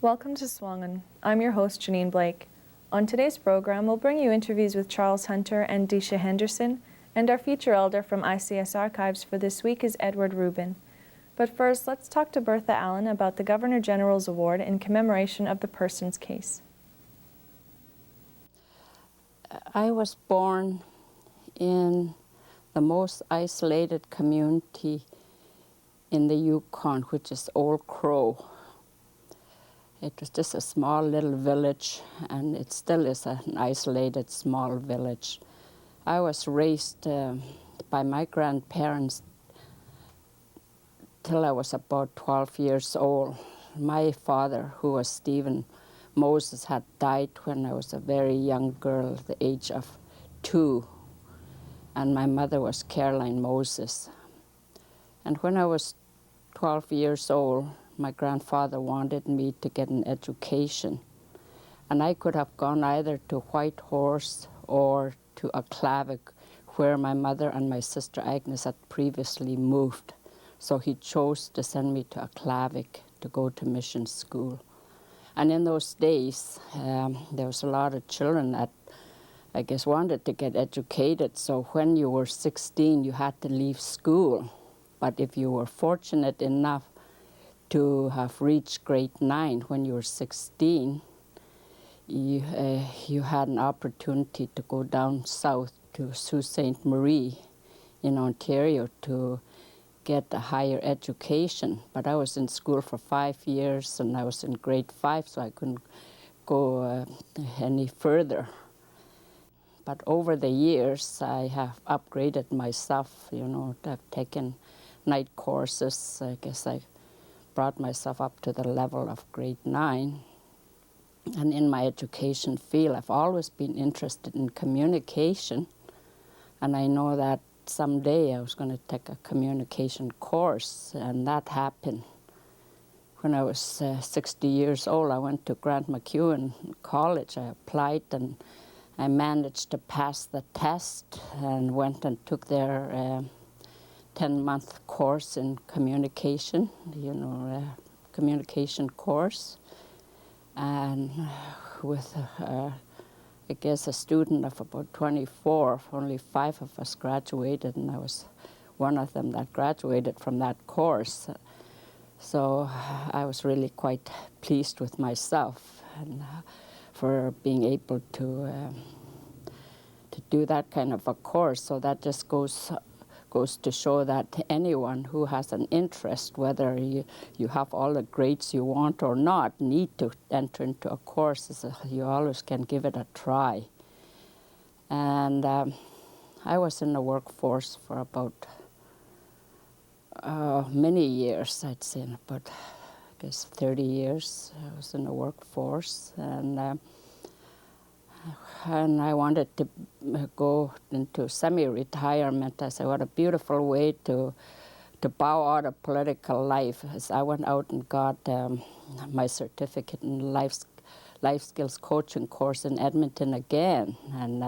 Welcome to SUAANGAN. I'm your host, Janine Blake. On today's program, we'll bring you interviews with Charles Hunter and Deisha Henderson, and our feature elder from ICS Archives for this week is Edward Ruben. But first, let's talk to Bertha Allen about the Governor General's Award in commemoration of the Persons case. I was born in the most isolated community in the Yukon, which is Old Crow. It was just a small little village, and it still is an isolated small village. I was raised by my grandparents till I was about 12 years old. My father, who was Stephen Moses, had died when I was a very young girl, the age of 2, and my mother was Caroline Moses. And when I was 12 years old, my grandfather wanted me to get an education. And I could have gone either to Whitehorse or to Aklavik, where my mother and my sister Agnes had previously moved. So he chose to send me to Aklavik to go to mission school. And in those days, there was a lot of children that, I guess, wanted to get educated. So when you were 16, you had to leave school. But if you were fortunate enough to have reached grade 9 when you were 16, you had an opportunity to go down south to Sault Ste. Marie in Ontario to get a higher education. But I was in school for 5 years, and I was in grade 5, so I couldn't go any further. But over the years, I have upgraded myself, I've taken night courses. I guess I brought myself up to the level of grade 9. And in my education field, I've always been interested in communication. And I know that someday I was going to take a communication course, and that happened. When I was 60 years old, I went to Grant MacEwan College. I applied, and I managed to pass the test and went and took their 10-month course in communication, communication course. And with, I guess, a student of about 24, only 5 of us graduated, and I was one of them that graduated from that course. So I was really quite pleased with myself and for being able to do that kind of a course. So that just goes to show that anyone who has an interest, whether you have all the grades you want or not, need to enter into a course. You always can give it a try. And I was in the workforce for about many years, I'd say, about, I guess, 30 years. I was in the workforce, and I wanted to go into semi-retirement. I said, what a beautiful way to bow out of political life. As I went out and got my certificate in life skills coaching course in Edmonton again. And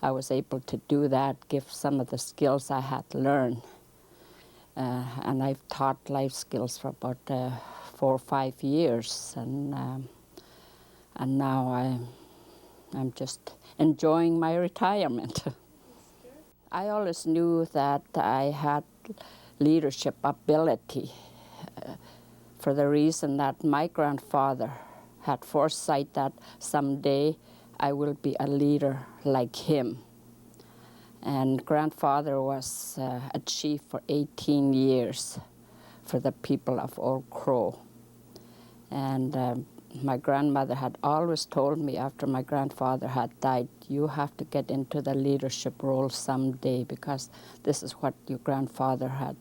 I was able to do that, give some of the skills I had learned. And I've taught life skills for about 4 or 5 years. And now I'm just enjoying my retirement. I always knew that I had leadership ability for the reason that my grandfather had foresight that someday I will be a leader like him. And grandfather was a chief for 18 years for the people of Old Crow. And my grandmother had always told me after my grandfather had died, you have to get into the leadership role someday, because this is what your grandfather had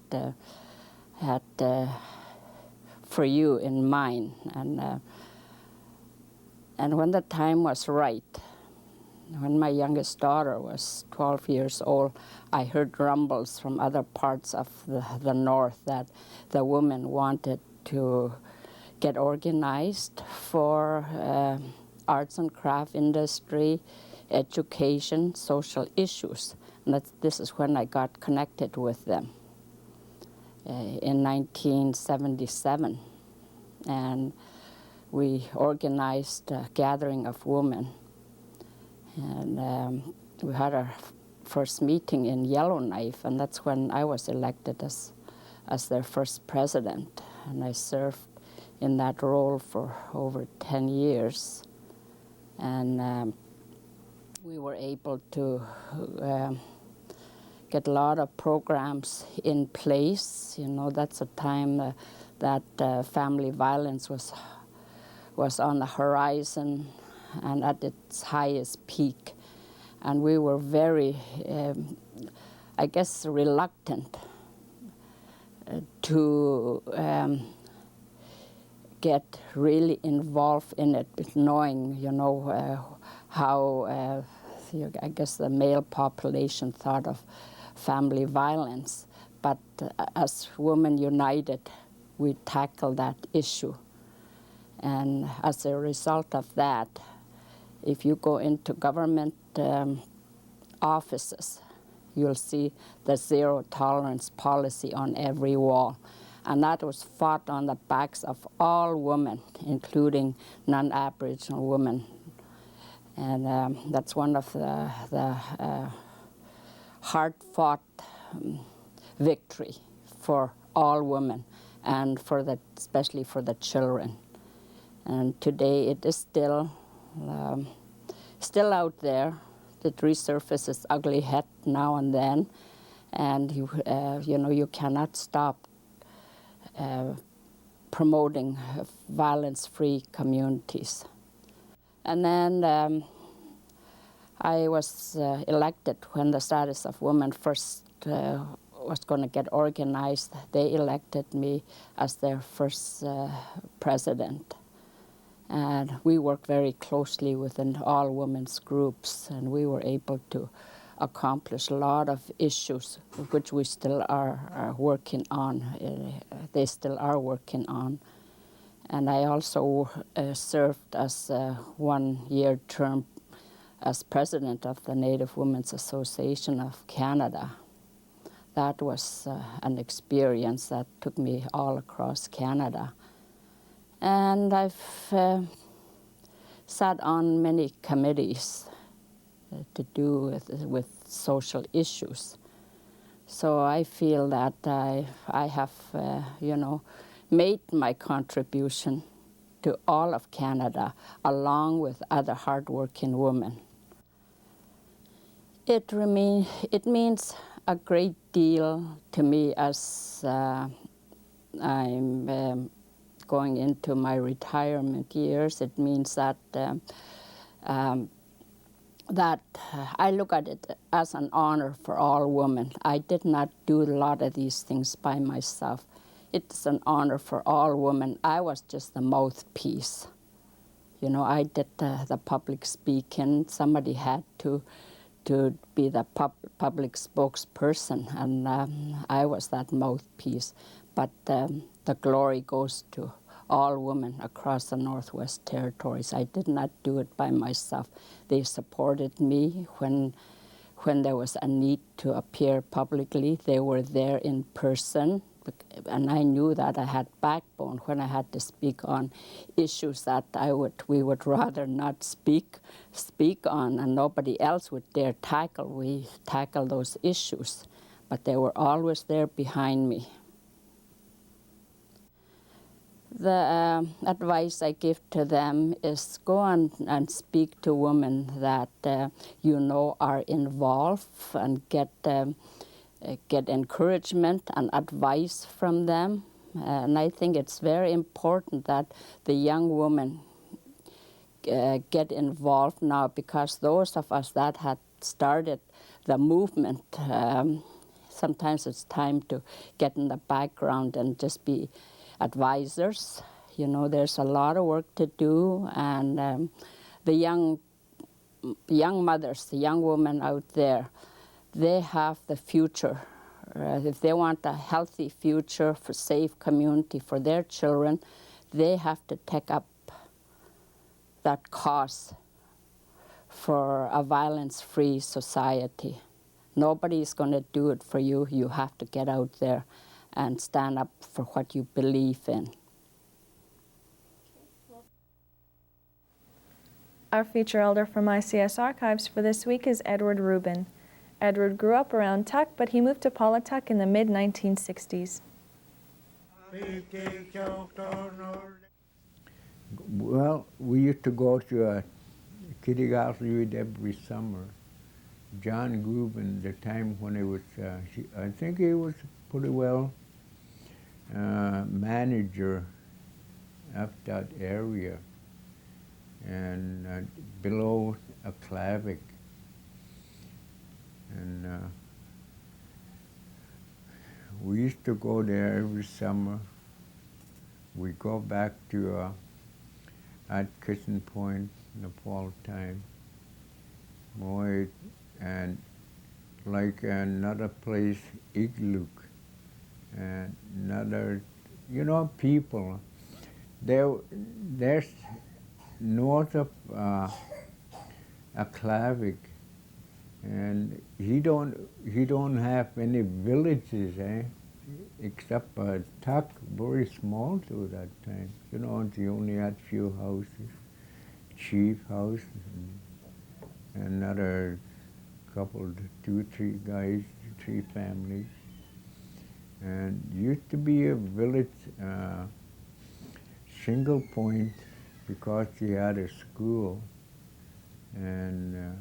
for you in mind. And when the time was right, when my youngest daughter was 12 years old, I heard rumbles from other parts of the north that the women wanted to get organized for arts and craft industry, education, social issues. And this is when I got connected with them in 1977. And we organized a gathering of women. And we had our first meeting in Yellowknife, and that's when I was elected as their first president. And I served in that role for over 10 years. And we were able to get a lot of programs in place. You know, that's a time that family violence was on the horizon and at its highest peak. And we were very, I guess, reluctant to get really involved in it, knowing, you know, how, I guess, the male population thought of family violence. But as Women United, we tackled that issue. And as a result of that, if you go into government offices, you'll see the zero tolerance policy on every wall. And that was fought on the backs of all women, including non-Aboriginal women. And that's one of the hard-fought victory for all women, and especially for the children. And today it is still out there. It resurfaces ugly head now and then, and you know, you cannot stop promoting violence-free communities. And then I was elected when the status of women first was going to get organized. They elected me as their first president. And we worked very closely within all women's groups, and we were able to accomplish a lot of issues which we still are working on. They still are working on. And I also served as a one-year term as president of the Native Women's Association of Canada. That was an experience that took me all across Canada. And I've sat on many committees to do with social issues. So I feel that I have, you know, made my contribution to all of Canada, along with other hardworking women. It means a great deal to me as I'm going into my retirement years. It means that that I look at it as an honor for all women. I did not do a lot of these things by myself. It's an honor for all women. I was just the mouthpiece. You know, I did the public speaking. Somebody had to be the public spokesperson, and I was that mouthpiece. But the glory goes to all women across the Northwest Territories. I did not do it by myself. They supported me when there was a need to appear publicly. They were there in person, and I knew that I had backbone when I had to speak on issues that we would rather not speak on, and nobody else would dare tackle. We tackled those issues, but they were always there behind me. The advice I give to them is go on and speak to women that you know are involved, and get encouragement and advice from them. And I think it's very important that the young women get involved now, because those of us that had started the movement, sometimes it's time to get in the background and just be advisors. You know, there's a lot of work to do, and the young young mothers, the young women out there, they have the future. If they want a healthy future for safe community for their children, they have to take up that cause for a violence-free society. Nobody is going to do it for you. You have to get out there and stand up for what you believe in. Our feature elder from ICS Archives for this week is Edward Ruben. Edward grew up around Tuk, but he moved to Paulatuk in the mid-1960s. Well, we used to go to a kindergarten every summer. John Ruben, the time when he was, I think he was pretty well manager of that area, and below a Klavic. And we used to go there every summer. We go back to at Kitchen Point in the fall time. Boy, and like another place, Igluk, and another, people. There's north of a Klavic, and he don't have any villages, except Tuk, very small to that time. He only had few houses, chief house, and another couple, 2, 3 guys, 3 families. And used to be a village single point because he had a school, and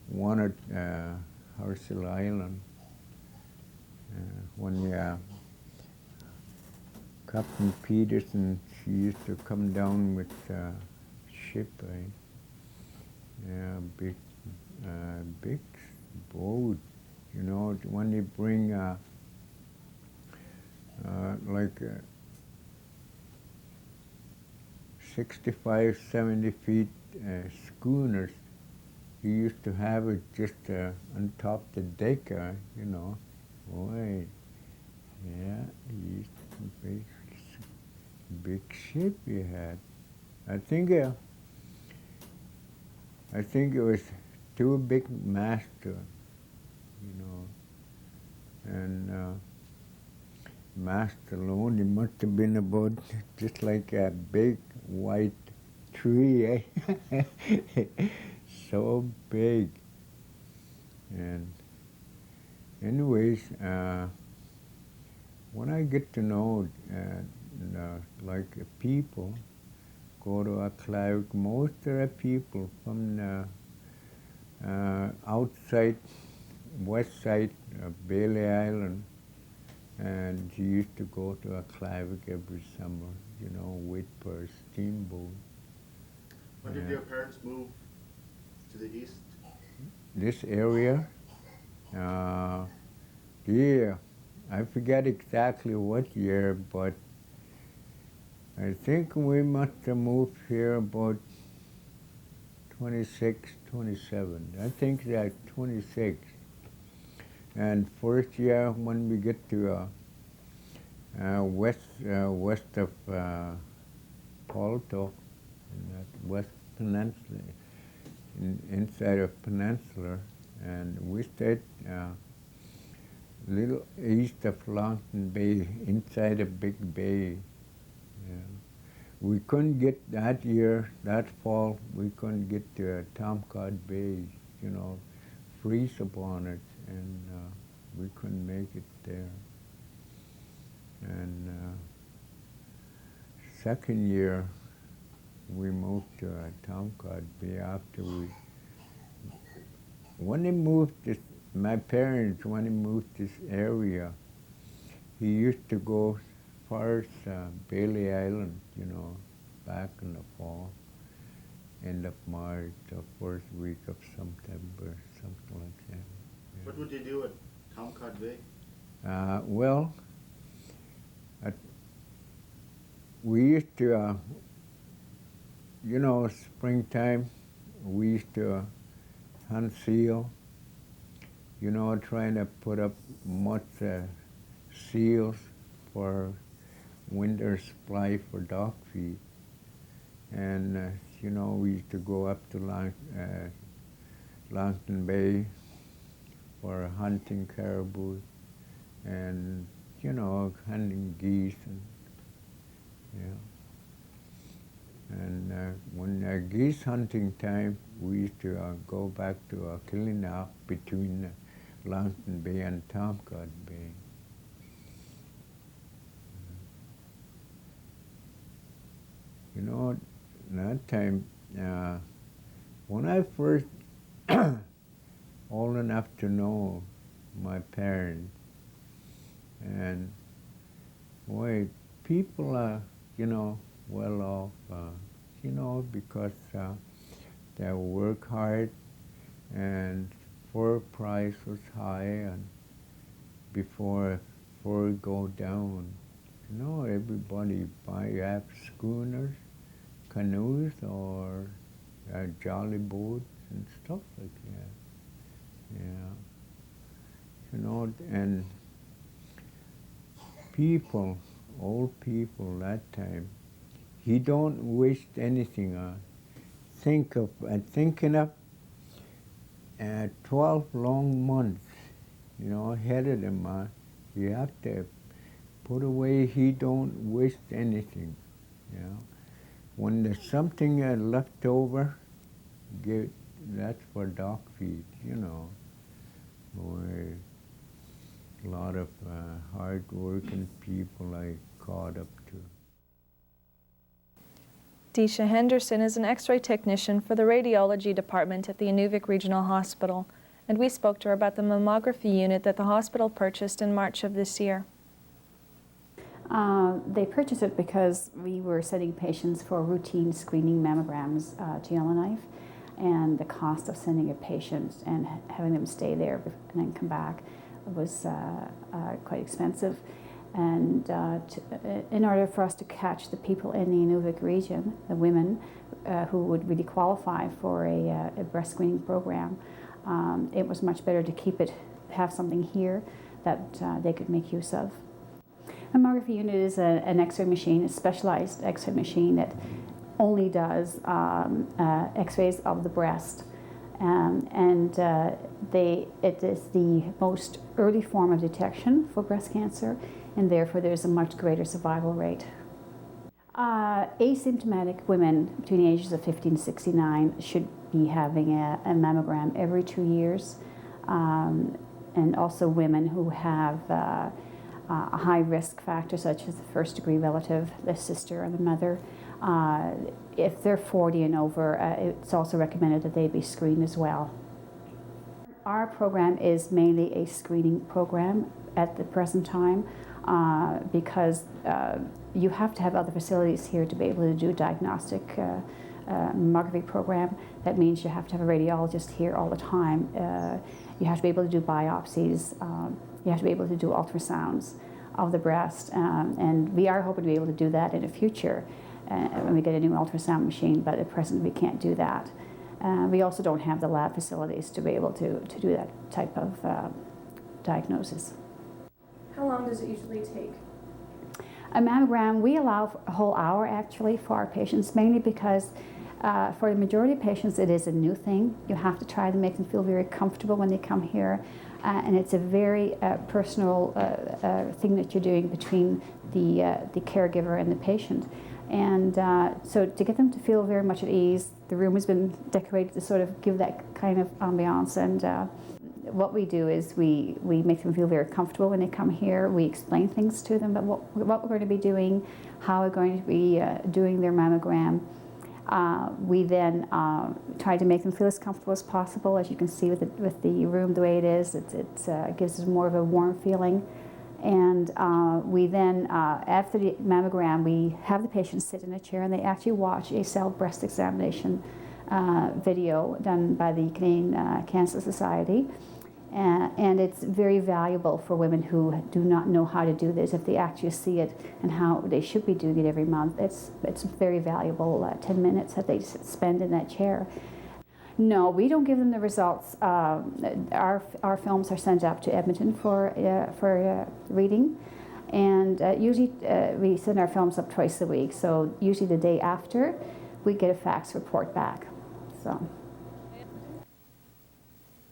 one at Harsel Island. When Captain Peterson, she used to come down with ship, big boat, when they bring like 65, 70 feet schooners. He used to have it just on top the deck, Boy, yeah, he used to big ship he had. I think it was 2 big master, and mast alone, it must have been about just like a big white tree, so big. And anyways, when I get to know like people, go to a Klavic, most of the people from the outside, west side of Bailey Island, and she used to go to a Klavic every summer, wait for a steamboat. When did your parents move to the east? This area, yeah, I forget exactly what year, but I think we must have moved here about 26, 27. I think that 26. And first year when we get to west of Paulatuk, in that west peninsula, inside of Peninsula, and we stayed little east of Longton Bay, inside a big bay. We couldn't get that year, that fall, we couldn't get to Tomcod Bay, freeze upon it, and we couldn't make it there. And second year, we moved to Tomcod Bay after when they moved this, my parents, when they moved this area, he used to go as far as Bailey Island, back in the fall, end of March, the first week of September, something like that. Yeah. What would you do at Tomcod Bay? Well, we used to, springtime, we used to hunt seal, you know, trying to put up much seals for winter supply for dog feed. And, you know, we used to go up to Langton Bay for hunting caribou and, you know, hunting geese. And, yeah. And when geese hunting time, we used to go back to Killinaw between Langton Bay and Tomcott Bay. You know, that time, when I first old enough to know my parents, and boy, people are, you know, well off, you know, because they work hard and fur price was high, and before fur go down, you know, everybody have schooners, canoes, or jolly boats and stuff like that. Yeah, you know, and people, old people that time, he don't waste anything on. Thinking up 12 long months, you know, ahead of them. You have to put away. He don't waste anything, you know. When there's something left over, that's for dog feed, you know. Boy, a lot of hard-working people I caught up to. Deisha Henderson is an X-ray technician for the radiology department at the Inuvik Regional Hospital, and we spoke to her about the mammography unit that the hospital purchased in March of this year. They purchased it because we were sending patients for routine screening mammograms to Yellowknife, and the cost of sending a patient and having them stay there and then come back was quite expensive. And in order for us to catch the people in the Inuvik region, the women who would really qualify for a breast screening program, it was much better to have something here that they could make use of. A mammography unit is an X-ray machine, a specialized X-ray machine that only does X-rays of the breast. It is the most early form of detection for breast cancer, and therefore there's a much greater survival rate. Asymptomatic women between the ages of 50 and 69 should be having a mammogram every 2 years, and also women who have a high risk factor such as the first degree relative, the sister or the mother. If they're 40 and over, it's also recommended that they be screened as well. Our program is mainly a screening program at the present time because you have to have other facilities here to be able to do a diagnostic mammography program. That means you have to have a radiologist here all the time. You have to be able to do biopsies. You have to be able to do ultrasounds of the breast, and we are hoping to be able to do that in the future when we get a new ultrasound machine, but at present we can't do that. We also don't have the lab facilities to be able to do that type of diagnosis. How long does it usually take? A mammogram, we allow a whole hour actually for our patients, mainly because for the majority of patients it is a new thing. You have to try to make them feel very comfortable when they come here, and it's a very personal thing that you're doing between the caregiver and the patient. And so to get them to feel very much at ease, the room has been decorated to sort of give that kind of ambiance. And what we do is we make them feel very comfortable when they come here. We explain things to them about what we're going to be doing, how we're going to be doing their mammogram. We then try to make them feel as comfortable as possible. As you can see with the room the way it is, it gives us more of a warm feeling. And we then, after the mammogram, we have the patient sit in a chair and they actually watch a cell breast examination video done by the Canadian Cancer Society. And it's very valuable for women who do not know how to do this. If they actually see it and how they should be doing it every month, it's very valuable 10 minutes that they spend in that chair. No, we don't give them the results. Our films are sent up to Edmonton for reading, and usually we send our films up twice a week. So usually the day after, we get a fax report back. So.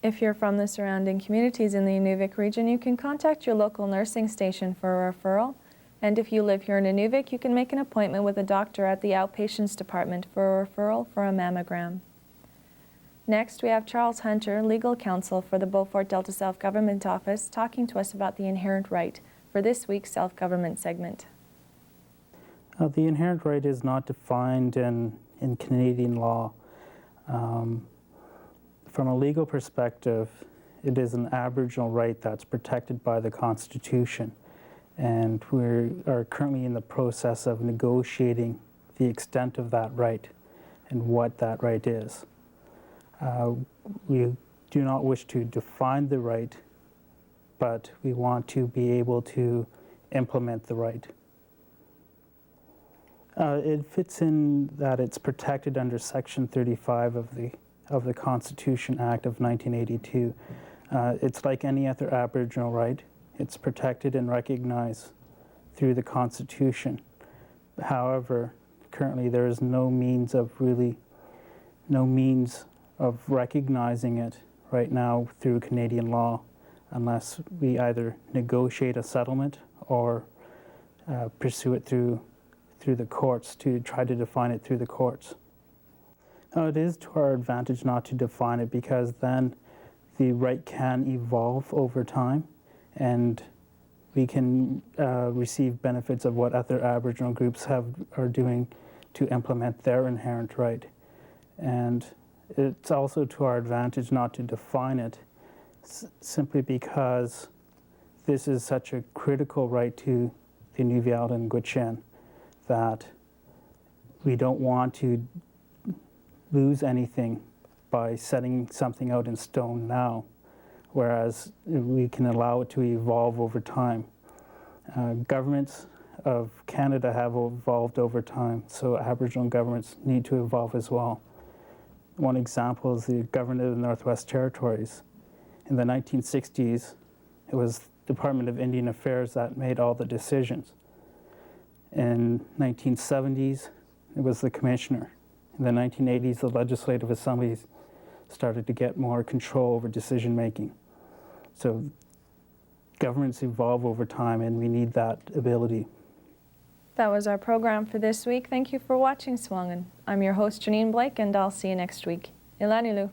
If you're from the surrounding communities in the Inuvik region, you can contact your local nursing station for a referral. And if you live here in Inuvik, you can make an appointment with a doctor at the outpatients department for a referral for a mammogram. Next, we have Charles Hunter, legal counsel for the Beaufort Delta Self-Government Office, talking to us about the inherent right for this week's self-government segment. The inherent right is not defined in Canadian law. From a legal perspective, it is an Aboriginal right that's protected by the Constitution, and we are currently in the process of negotiating the extent of that right and what that right is. We do not wish to define the right, but we want to be able to implement the right. It fits in that it's protected under Section 35 of the Constitution Act of 1982. It's like any other Aboriginal right. It's protected and recognized through the Constitution. However, currently there is no means of recognizing it right now through Canadian law, unless we either negotiate a settlement or pursue it through the courts to try to define it through the courts. It is to our advantage not to define it, because then the right can evolve over time and we can receive benefits of what other Aboriginal groups are doing to implement their inherent right. And it's also to our advantage not to define it, simply because this is such a critical right to the Inuvialuit and Gwich'in that we don't want to lose anything by setting something out in stone now, whereas we can allow it to evolve over time. Governments of Canada have evolved over time, so Aboriginal governments need to evolve as well. One example is the government of the Northwest Territories. In the 1960s, it was the Department of Indian Affairs that made all the decisions. In 1970s, it was the Commissioner. In the 1980s, the legislative assemblies started to get more control over decision making. So governments evolve over time, and we need that ability. That was our program for this week. Thank you for watching SUAANGAN. I'm your host, Janine Blake, and I'll see you next week. Ilanilu.